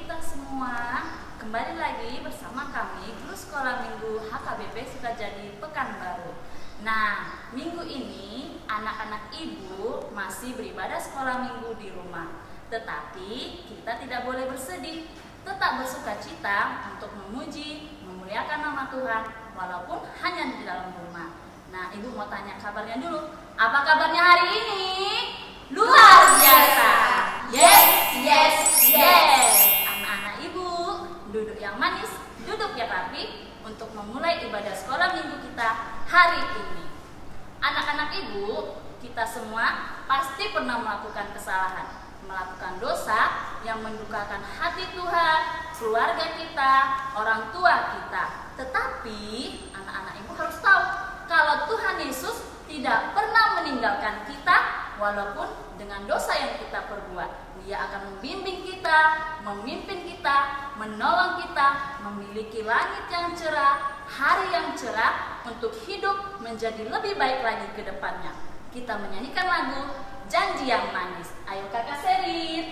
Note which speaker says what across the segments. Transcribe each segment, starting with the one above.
Speaker 1: kita semua, kembali lagi bersama kami Guru Sekolah Minggu HKBP Sukajadi Pekanbaru. Nah, minggu ini anak-anak ibu masih beribadah sekolah minggu di rumah. Tetapi kita tidak boleh bersedih, tetap bersukacita untuk memuji, memuliakan nama Tuhan walaupun hanya di dalam rumah. Nah, ibu mau tanya kabarnya dulu. Apa kabarnya hari ini? Luar biasa. Yes, yes, yes. Anak-anak ibu, duduk yang manis, duduk yang rapi untuk memulai ibadah sekolah minggu kita hari ini. Anak-anak ibu, kita semua pasti pernah melakukan kesalahan, melakukan dosa yang mendukakan hati Tuhan, keluarga kita, orang tua kita. Tetapi anak-anak ibu harus tahu kalau Tuhan Yesus tidak pernah meninggalkan kita walaupun dengan dosa yang kita perbuat. Dia akan membimbing kita, memimpin kita, menolong kita, memiliki langit yang cerah, hari yang cerah untuk hidup menjadi lebih baik lagi ke depannya. Kita menyanyikan lagu Janji yang Manis. Ayo Kakak Serin.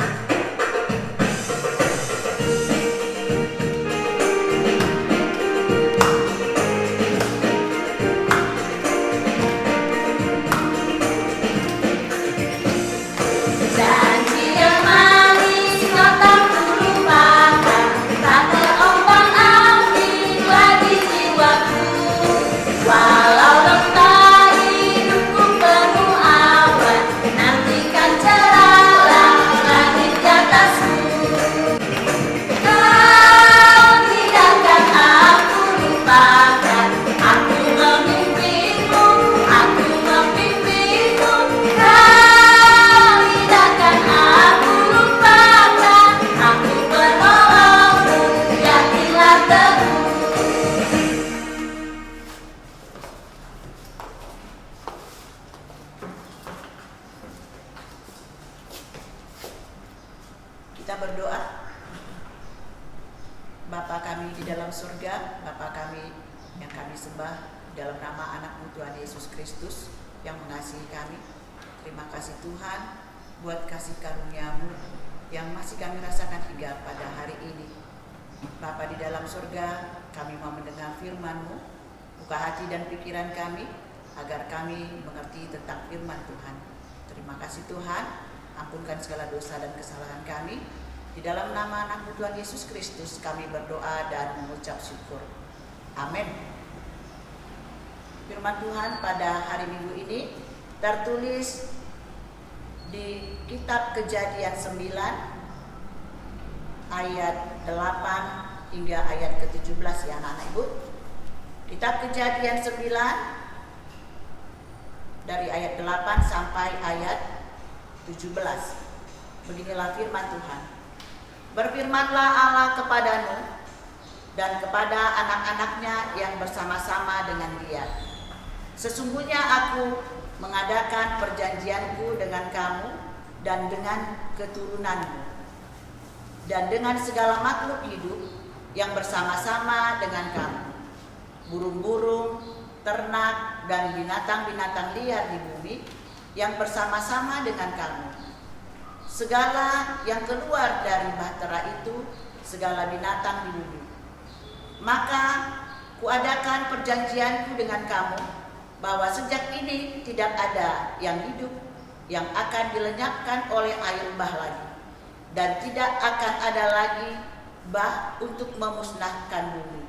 Speaker 2: Kita berdoa. Bapa kami di dalam surga, Bapa kami yang kami sembah dalam nama anak-Mu Tuhan Yesus Kristus yang mengasihi kami. Terima kasih Tuhan buat kasih karunia-Mu yang masih kami rasakan hingga pada hari ini. Bapa di dalam surga, kami mau mendengar firman-Mu. Buka hati dan pikiran kami agar kami mengerti tentang firman Tuhan. Terima kasih Tuhan. Ampunkan segala dosa dan kesalahan kami. Di dalam nama anak-Mu Tuhan Yesus Kristus kami berdoa dan mengucap syukur. Amin. Firman Tuhan pada hari Minggu ini tertulis di kitab Kejadian 9 ayat 8 hingga ayat ke-17 ya anak-anak ibu. Kitab Kejadian 9 dari ayat 8 sampai ayat 17. Beginilah firman Tuhan. Berfirmanlah Allah kepada Nuh dan kepada anak-anaknya yang bersama-sama dengan dia. Sesungguhnya aku mengadakan perjanjianku dengan kamu dan dengan keturunanmu dan dengan segala makhluk hidup yang bersama-sama dengan kamu. Burung-burung, ternak dan binatang-binatang liar di bumi yang bersama-sama dengan kamu. Segala yang keluar dari bahtera itu, segala binatang di bumi. Maka kuadakan perjanjianku dengan kamu, bahwa sejak ini tidak ada yang hidup yang akan dilenyapkan oleh air bah lagi, dan tidak akan ada lagi bah untuk memusnahkan bumi.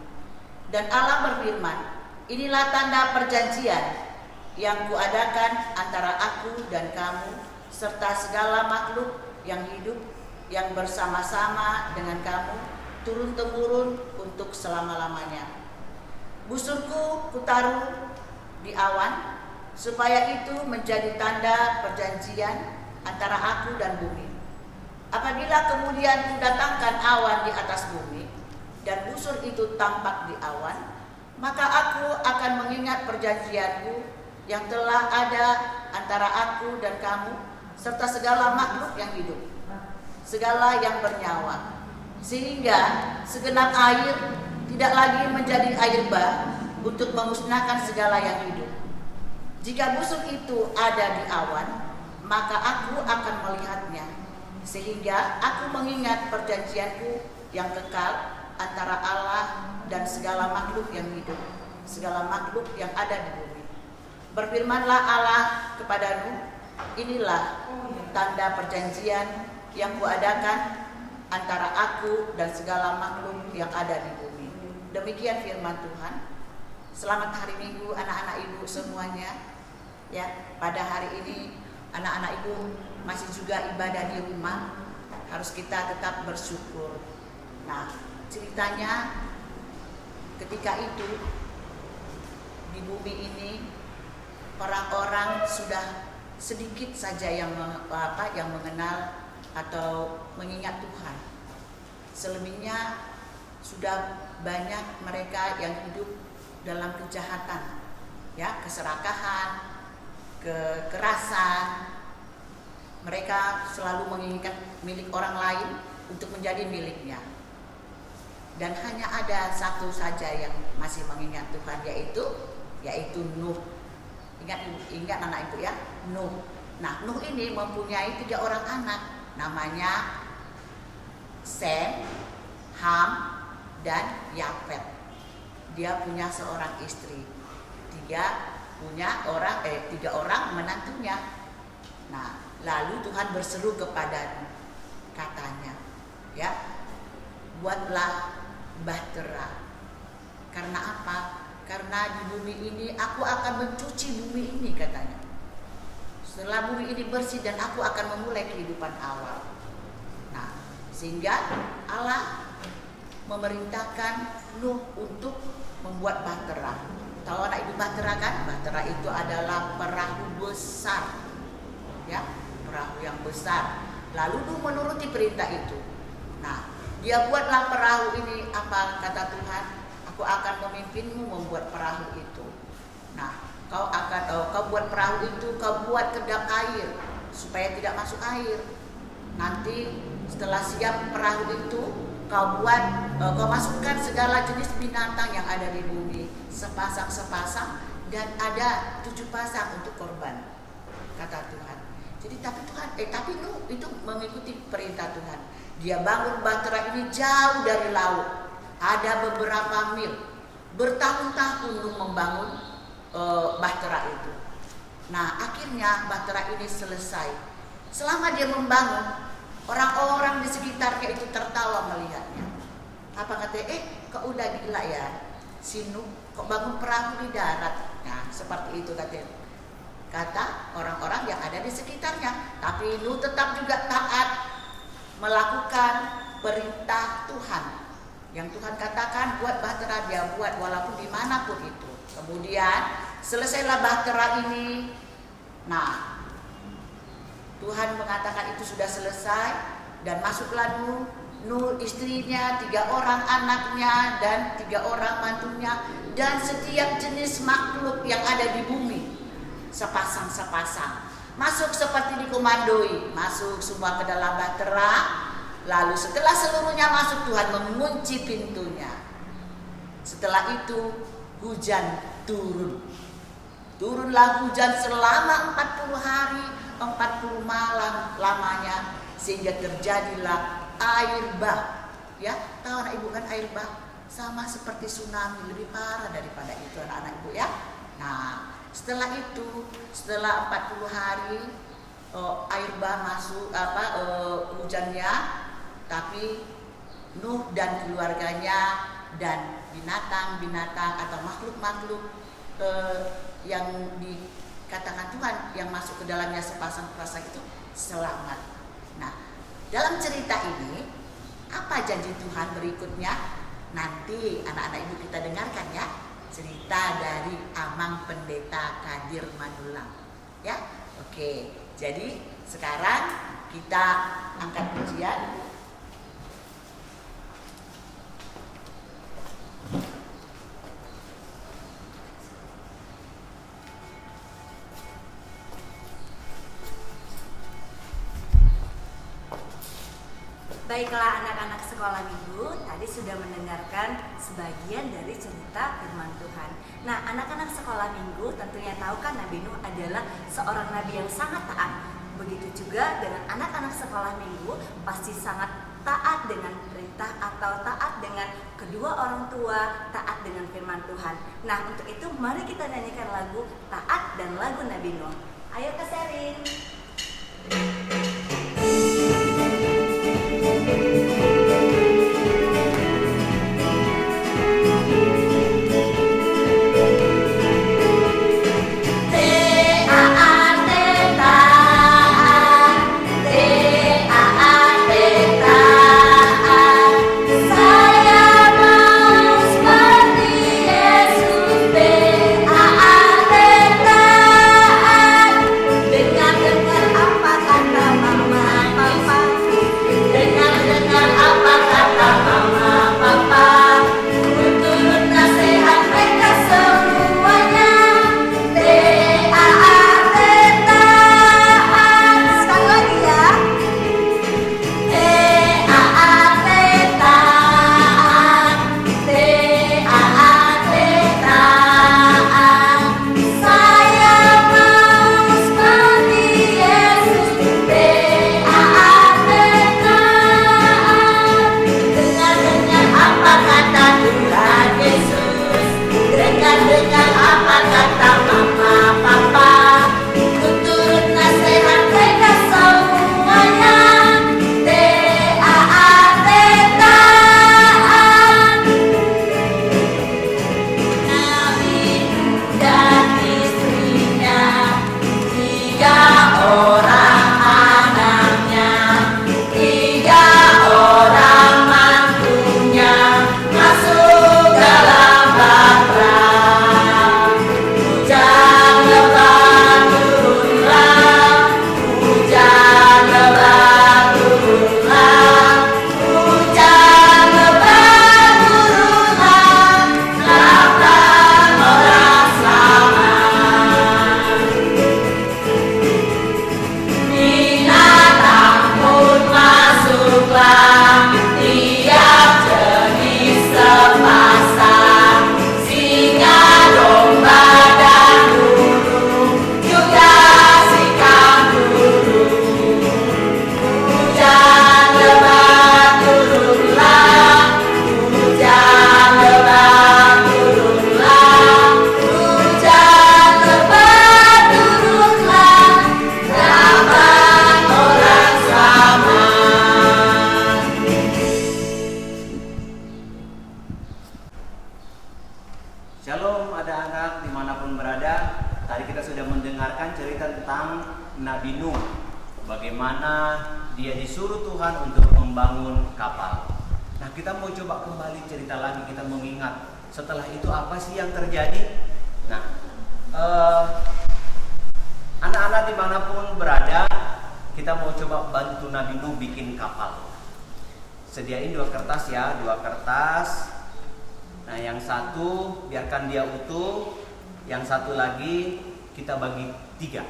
Speaker 2: Dan Allah berfirman, inilah tanda perjanjian yang kuadakan antara aku dan kamu serta segala makhluk yang hidup yang bersama-sama dengan kamu turun-temurun untuk selama-lamanya. Busurku kutaruh di awan supaya itu menjadi tanda perjanjian antara aku dan bumi. Apabila kemudian kudatangkan awan di atas bumi dan busur itu tampak di awan, maka aku akan mengingat perjanjianku yang telah ada antara aku dan kamu serta segala makhluk yang hidup, segala yang bernyawa, sehingga segenap air tidak lagi menjadi air bah untuk memusnahkan segala yang hidup. Jika busur itu ada di awan, maka aku akan melihatnya, sehingga aku mengingat perjanjianku yang kekal antara Allah dan segala makhluk yang hidup, segala makhluk yang ada di bumi. Berfirmanlah Allah kepada Nuh, inilah tanda perjanjian yang kuadakan antara aku dan segala makhluk yang ada di bumi. Demikian firman Tuhan. Selamat hari Minggu anak-anak ibu semuanya. Ya, pada hari ini anak-anak ibu masih juga ibadah di rumah. Harus kita tetap bersyukur. Nah, ceritanya ketika itu di bumi ini orang-orang sudah sedikit saja yang mengenal atau mengingat Tuhan. Selebihnya sudah banyak mereka yang hidup dalam kejahatan, ya, keserakahan, kekerasan. Mereka selalu menginginkan milik orang lain untuk menjadi miliknya. Dan hanya ada satu saja yang masih mengingat Tuhan, yaitu Nuh. Ingat anak ibu ya, Nuh. Nah, Nuh ini mempunyai 3 orang anak, namanya Sem, Ham, dan Yafet. Dia punya seorang istri, 3 orang menantunya. Nah, lalu Tuhan berseru kepada Nuh, katanya, ya, buatlah bahtera. Karena apa? Karena di bumi ini aku akan mencuci bumi ini, katanya. Setelah bumi ini bersih dan aku akan memulai kehidupan awal. Nah, sehingga Allah memerintahkan Nuh untuk membuat bahtera. Tahu anak ibu bahtera kan? Bahtera itu adalah perahu besar, ya, perahu yang besar. Lalu Nuh menuruti perintah itu. Nah, dia buatlah perahu ini. Apa kata Tuhan? Aku akan memimpinmu membuat perahu itu. Nah, kau buat perahu itu, kau buat kedap air supaya tidak masuk air. Nanti setelah siap perahu itu, kau masukkan segala jenis binatang yang ada di bumi, sepasang dan ada 7 pasang untuk korban, kata Tuhan. Jadi tapi Nuh itu mengikuti perintah Tuhan. Dia bangun bahtera ini jauh dari laut, ada beberapa mil, bertahun-tahun Nuh membangun bahtera itu. Nah, akhirnya bahtera ini selesai. Selama dia membangun, orang-orang di sekitarnya itu tertawa melihatnya. Apa katanya? Kok udah gila ya, si Nuh kok bangun perahu di darat? Nah, seperti itu kata orang-orang yang ada di sekitarnya. Tapi Nuh tetap juga taat melakukan perintah Tuhan. Yang Tuhan katakan buat bahtera, dia buat walaupun dimanapun itu. Kemudian selesailah bahtera ini. Nah, Tuhan mengatakan itu sudah selesai dan masuklah Nuh, istrinya, 3 orang anaknya dan 3 orang mantunya dan setiap jenis makhluk yang ada di bumi, sepasang. Masuk seperti dikomandoi, masuk semua ke dalam bahtera. Lalu setelah seluruhnya masuk, Tuhan mengunci pintunya. Setelah itu hujan turun. Turunlah hujan selama 40 hari 40 malam lamanya, sehingga terjadilah air bah. Ya, tahu anak ibu kan air bah? Sama seperti tsunami, lebih parah daripada itu anak-anak ibu ya. Nah, setelah itu, setelah 40 hari air bah masuk hujannya, tapi Nuh dan keluarganya dan binatang-binatang atau makhluk-makhluk yang dikatakan Tuhan yang masuk ke dalamnya sepasang-pasang itu selamat. Nah, dalam cerita ini apa janji Tuhan berikutnya? Nanti anak-anak ibu kita dengarkan ya, cerita dari Amang Pendeta Kadir Manulang. Ya, oke. Jadi sekarang kita angkat pujian.
Speaker 3: Baiklah anak-anak sekolah minggu, tadi sudah mendengarkan sebagian dari cerita firman Tuhan. Nah, anak-anak sekolah minggu tentunya tahu kan Nabi Nuh adalah seorang nabi yang sangat taat. Begitu juga dengan anak-anak sekolah minggu pasti sangat taat dengan perintah atau taat dengan kedua orang tua, taat dengan firman Tuhan. Nah, untuk itu mari kita nyanyikan lagu Taat dan lagu Nabi Nuh. Ayo Kak Sherin.
Speaker 4: Shalom anak-anak dimanapun berada. Tadi kita sudah mendengarkan cerita tentang Nabi Nuh, bagaimana dia disuruh Tuhan untuk membangun kapal. Nah, kita mau coba kembali cerita lagi, kita mengingat setelah itu apa sih yang terjadi. Nah, anak-anak dimanapun berada, kita mau coba bantu Nabi Nuh bikin kapal. Sediain 2 kertas ya, 2 kertas. Nah, yang satu biarkan dia utuh, yang satu lagi kita bagi 3.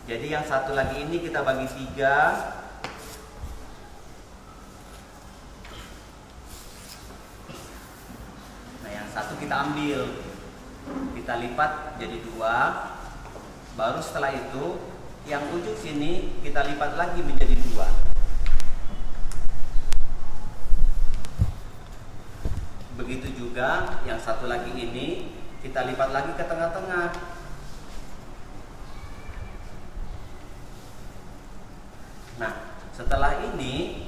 Speaker 4: Jadi yang satu lagi ini kita bagi 3. Nah, yang satu kita ambil, kita lipat jadi 2. Baru setelah itu yang ujung sini kita lipat lagi menjadi 2. Begitu juga yang satu lagi ini kita lipat lagi ke tengah-tengah. Nah, setelah ini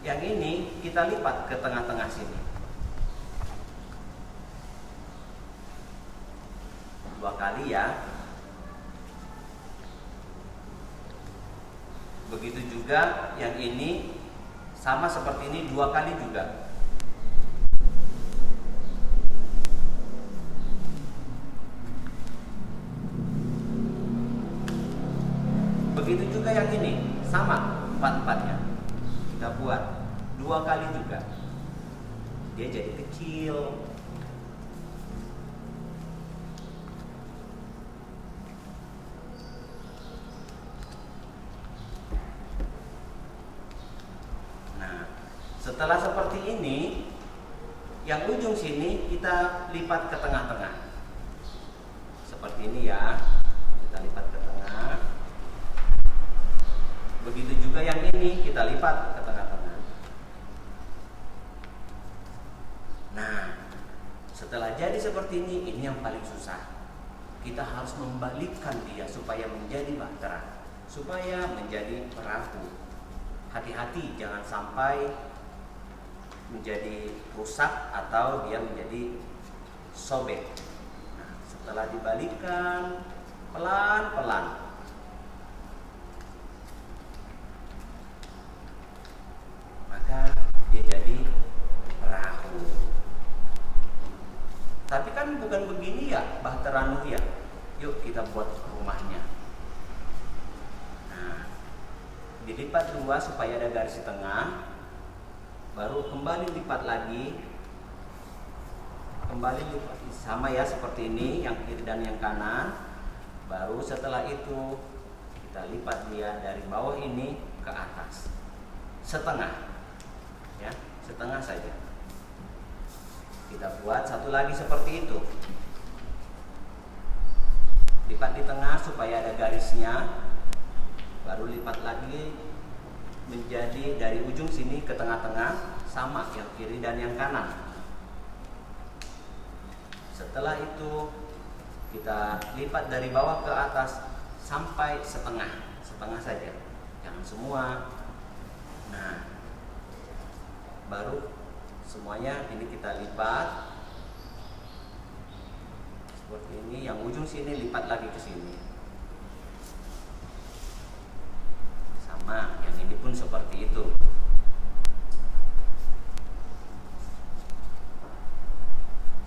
Speaker 4: yang ini kita lipat ke tengah-tengah sini. 2 kali ya. Begitu juga yang ini sama seperti ini 2 kali juga. Begitu juga yang ini, sama 4-4-nya. Kita buat 2 kali juga. Dia jadi kecil. Nah, setelah seperti ini, yang ujung sini kita lipat ke tengah-tengah. Seperti ini ya. Kita lipat ke tengah. Begitu juga juga yang ini kita lipat ke tengah-tengah. Nah, setelah jadi seperti ini yang paling susah. Kita harus membalikkan dia supaya menjadi bahtera, supaya menjadi perahu. Hati-hati jangan sampai menjadi rusak atau dia menjadi sobek. Nah, setelah dibalikkan pelan-pelan, maka dia jadi perahu. Tapi kan bukan begini ya Bahtera Nuh ya. Yuk kita buat rumahnya. Nah, dilipat dua supaya ada garis di tengah. Baru kembali lipat lagi. Kembali lipat sama ya seperti ini, yang kiri dan yang kanan. Baru setelah itu kita lipat dia dari bawah ini ke atas. Setengah. Ya, setengah saja. Kita buat satu lagi seperti itu. Lipat di tengah supaya ada garisnya. Baru lipat lagi menjadi dari ujung sini ke tengah-tengah, sama yang kiri dan yang kanan. Setelah itu kita lipat dari bawah ke atas sampai setengah. Setengah saja, jangan semua. Nah, baru semuanya ini kita lipat seperti ini. Yang ujung sini lipat lagi ke sini. Sama, yang ini pun seperti itu.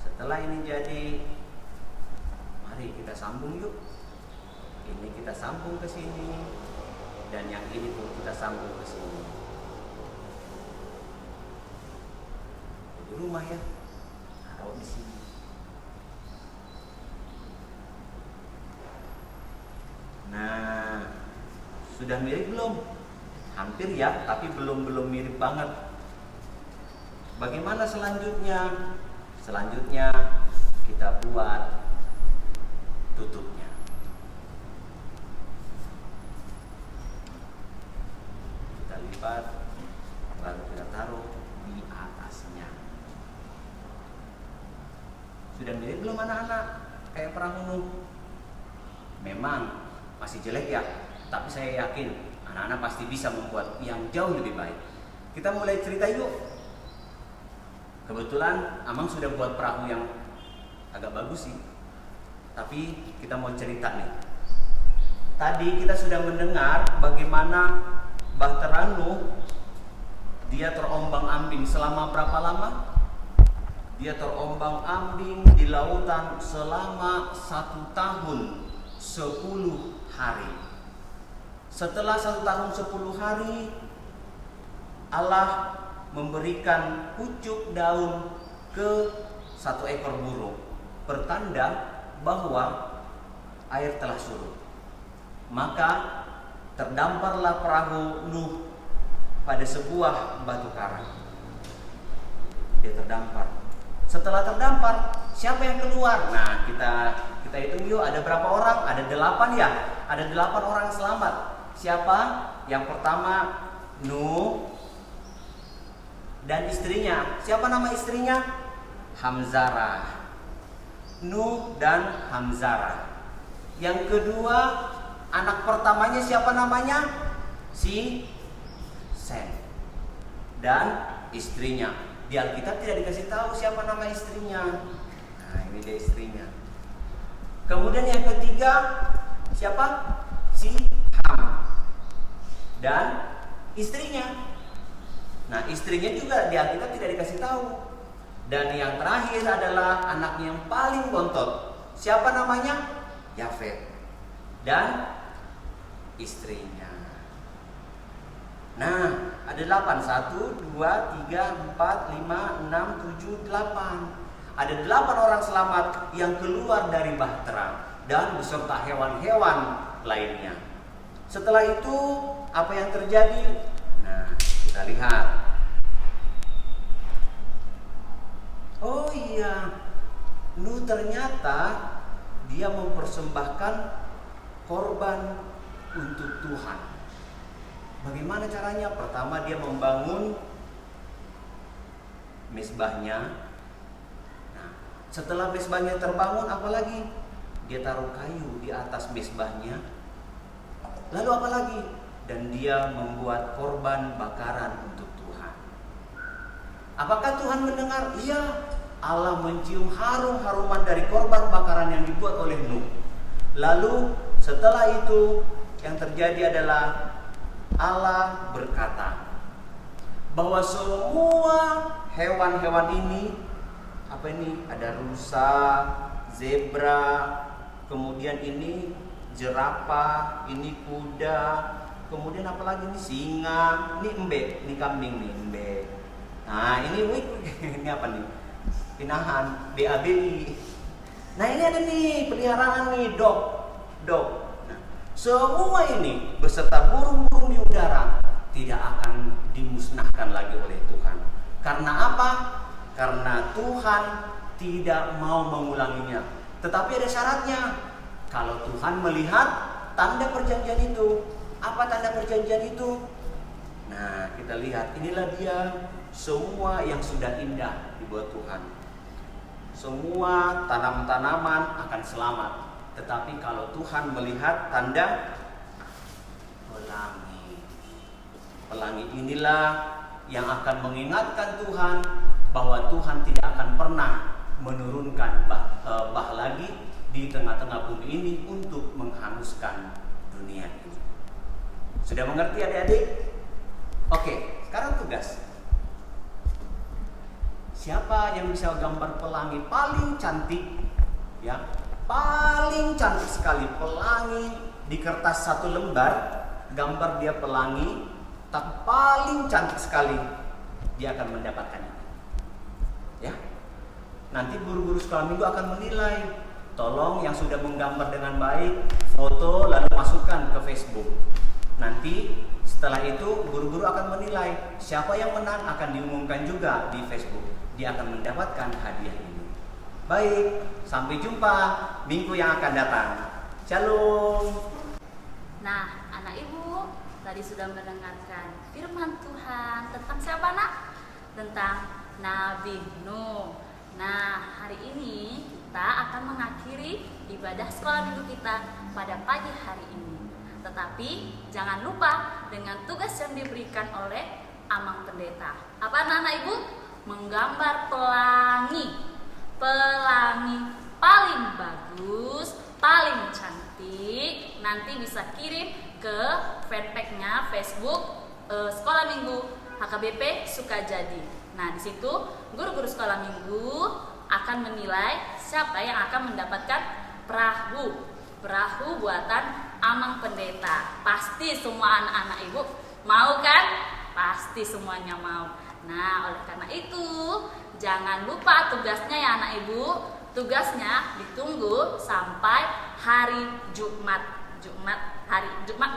Speaker 4: Setelah ini jadi, mari kita sambung yuk. Ini kita sambung ke sini, dan yang ini pun kita sambung ke sini. Rumah ya, taruh di sini. Nah, sudah mirip belum? Hampir ya, tapi belum mirip banget. Bagaimana selanjutnya? Selanjutnya kita buat tutupnya. Kita lipat, baru kita taruh di atasnya. Sudah mirip belum anak-anak? Kayak perahu Nuh? Memang masih jelek ya, tapi saya yakin anak-anak pasti bisa membuat yang jauh lebih baik. Kita mulai cerita yuk. Kebetulan Amang sudah buat perahu yang agak bagus sih, tapi kita mau cerita nih. Tadi kita sudah mendengar bagaimana Bahtera Nuh dia terombang-ambing selama berapa lama? Dia terombang-ambing di lautan selama 1 tahun 10 hari. Setelah 1 tahun 10 hari, Allah memberikan pucuk daun ke 1 ekor burung, pertanda bahwa air telah surut. Maka terdamparlah perahu Nuh pada sebuah batu karang. Dia terdampar. Setelah terdampar, siapa yang keluar? Nah, kita hitung yuk, ada berapa orang? Ada 8 ya? Ada 8 orang selamat. Siapa? Yang pertama Nuh dan istrinya. Siapa nama istrinya? Hamzarah. Nuh dan Hamzarah. Yang kedua, anak pertamanya siapa namanya? Si Sem dan istrinya. Di Alkitab tidak dikasih tahu siapa nama istrinya. Nah, ini dia istrinya. Kemudian yang ketiga siapa? Si Ham dan istrinya. Nah, istrinya juga di Alkitab tidak dikasih tahu. Dan yang terakhir adalah anaknya yang paling bontot. Siapa namanya? Yafet dan istrinya. Nah, ada 8. 1, 2, 3, 4, 5, 6, 7, 8. Ada 8 orang selamat yang keluar dari Bahtera dan beserta hewan-hewan lainnya. Setelah itu, apa yang terjadi? Nah, kita lihat. Oh iya, Nuh ternyata dia mempersembahkan korban untuk Tuhan. Bagaimana caranya? Pertama dia membangun mezbahnya. Nah, setelah mezbahnya terbangun, apalagi? Dia taruh kayu di atas mezbahnya. Lalu apa lagi? Dan dia membuat korban bakaran untuk Tuhan. Apakah Tuhan mendengar? Iya. Allah mencium harum-haruman dari korban bakaran yang dibuat oleh Nuh. Lalu setelah itu yang terjadi adalah Allah berkata bahwa semua hewan-hewan ini, apa ini? Ada rusa, zebra, kemudian ini jerapah, ini kuda, kemudian apa lagi ini? Singa, ini embe, ini kambing nih, embe. Nah ini ini apa nih? Pinahan, BABI. Nah ini ada nih peliharaan nih, dog. Nah, semua ini beserta burung-burung di udara tidak akan dimusnahkan lagi oleh Tuhan. Karena apa? Karena Tuhan tidak mau mengulanginya. Tetapi ada syaratnya. Kalau Tuhan melihat tanda perjanjian itu, apa tanda perjanjian itu? Nah, kita lihat, inilah dia semua yang sudah indah dibuat Tuhan. Semua tanam-tanaman akan selamat. Tetapi kalau Tuhan melihat tanda pelangi, pelangi inilah yang akan mengingatkan Tuhan bahwa Tuhan tidak akan pernah menurunkan bah lagi di tengah-tengah bumi ini untuk menghanguskan dunia ini. Sudah mengerti adik-adik? Oke, sekarang tugas. Siapa yang bisa gambar pelangi paling cantik? Ya, paling cantik sekali pelangi di kertas satu lembar, gambar dia pelangi, tapi paling cantik sekali, dia akan mendapatkannya. Ya, nanti guru-guru sekolah minggu akan menilai. Tolong yang sudah menggambar dengan baik, foto lalu masukkan ke Facebook. Nanti setelah itu guru-guru akan menilai siapa yang menang, akan diumumkan juga di Facebook. Dia akan mendapatkan hadiah ini. Baik, sampai jumpa minggu yang akan datang. Shalom.
Speaker 1: Nah, anak ibu tadi sudah mendengarkan firman Tuhan tentang siapa nak? Tentang Nabi Nuh. Nah, hari ini kita akan mengakhiri ibadah sekolah minggu kita pada pagi hari ini. Tetapi jangan lupa dengan tugas yang diberikan oleh Amang Pendeta. Apa anak-anak ibu? Menggambar pelangi. Pelangi paling bagus, paling cantik. Nanti bisa kirim ke fanpage-nya Facebook Sekolah Minggu HKBP Sukajadi. Nah, di situ guru-guru sekolah minggu akan menilai siapa yang akan mendapatkan perahu buatan Amang Pendeta. Pasti semua anak-anak ibu mau kan? Pasti semuanya mau. Nah, oleh karena itu jangan lupa tugasnya ya anak ibu. Tugasnya ditunggu sampai hari Jumat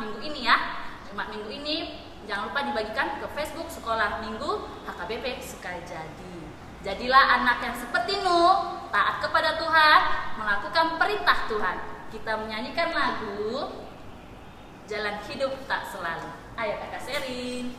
Speaker 1: minggu ini ya. Jumat minggu ini jangan lupa dibagikan ke Facebook Sekolah Minggu HKBP Sukajadi. Jadilah anak yang seperti Nuh, taat kepada Tuhan, melakukan perintah Tuhan. Kita menyanyikan lagu Jalan Hidup Tak Selalu. Ayo kakak Sherin.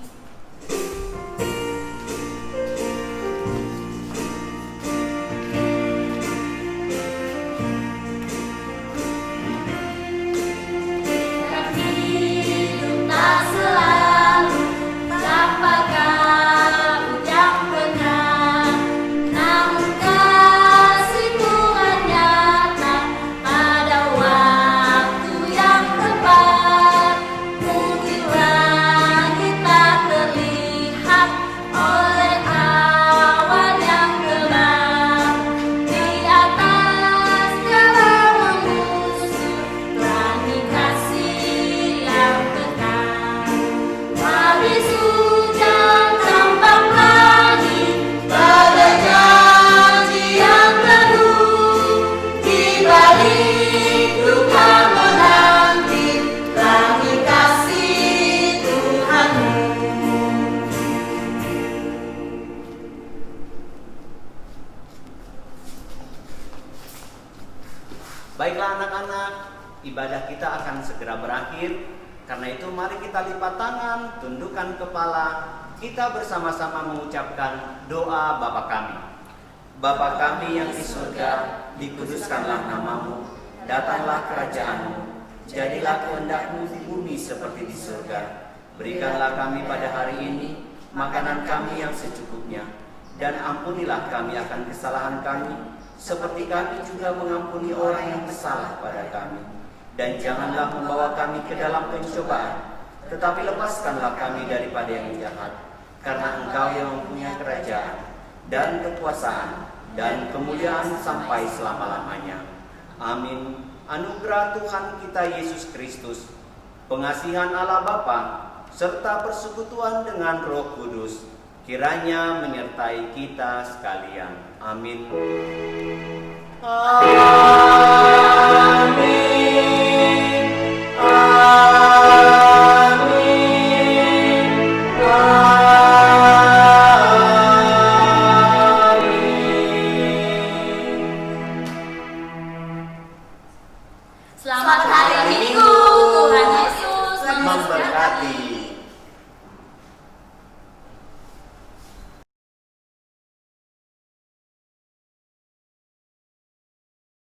Speaker 4: Baiklah anak-anak, ibadah kita akan segera berakhir. Karena itu mari kita lipat tangan, tundukkan kepala, kita bersama-sama mengucapkan doa Bapa kami. Bapa kami yang di surga, dikuduskanlah namamu, datanglah kerajaanmu, jadilah kehendak-Mu di bumi seperti di surga. Berikanlah kami pada hari ini makanan kami yang secukupnya, dan ampunilah kami akan kesalahan kami, seperti kami juga mengampuni orang yang bersalah pada kami. Dan janganlah membawa kami ke dalam pencobaan, tetapi lepaskanlah kami daripada yang jahat. Karena Engkau yang mempunyai kerajaan, dan kekuasaan, dan kemuliaan sampai selama-lamanya. Amin. Anugerah Tuhan kita Yesus Kristus, pengasihan Allah Bapa, serta persekutuan dengan Roh Kudus, kiranya menyertai kita sekalian. Amin. Amin.
Speaker 1: Selamat